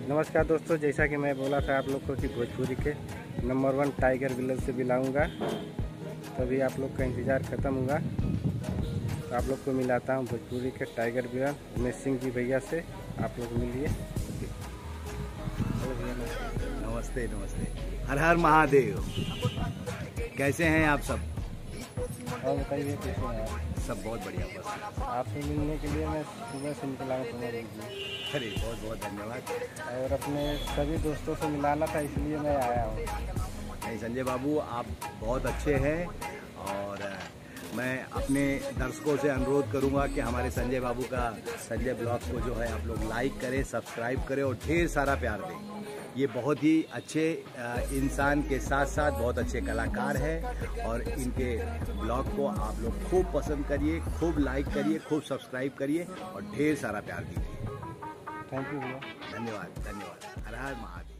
नमस्कार दोस्तों, जैसा कि मैं बोला था आप लोग को कि भोजपुरी के नंबर 1 टाइगर विलेज से मिलाऊंगा, तभी आप लोग का इंतज़ार ख़त्म हुआ। तो आप लोग को मिलाता हूं भोजपुरी के टाइगर विलेज उमेश सिंह जी भैया से। आप लोग मिलिए। नमस्ते नमस्ते, हर हर महादेव। कैसे हैं आप सब? और बताइए कैसे हैं आप? सब बहुत बढ़िया। बस आपसे मिलने के लिए मैं सुबह से निकला हूँ समझ लीजिए। अरे बहुत बहुत धन्यवाद। और अपने सभी दोस्तों से मिलाना था, इसलिए मैं आया हूँ। नहीं संजय बाबू, आप बहुत अच्छे हैं और मैं अपने दर्शकों से अनुरोध करूंगा कि हमारे संजय बाबू का संजय ब्लॉग को जो है आप लोग लाइक करें, सब्सक्राइब करें और ढेर सारा प्यार दें। ये बहुत ही अच्छे इंसान के साथ साथ बहुत अच्छे कलाकार हैं और इनके ब्लॉग को आप लोग खूब पसंद करिए, खूब लाइक करिए, खूब सब्सक्राइब करिए और ढेर सारा प्यार दीजिए। थैंक यू भैया। धन्यवाद धन्यवाद। हर हर महादेव।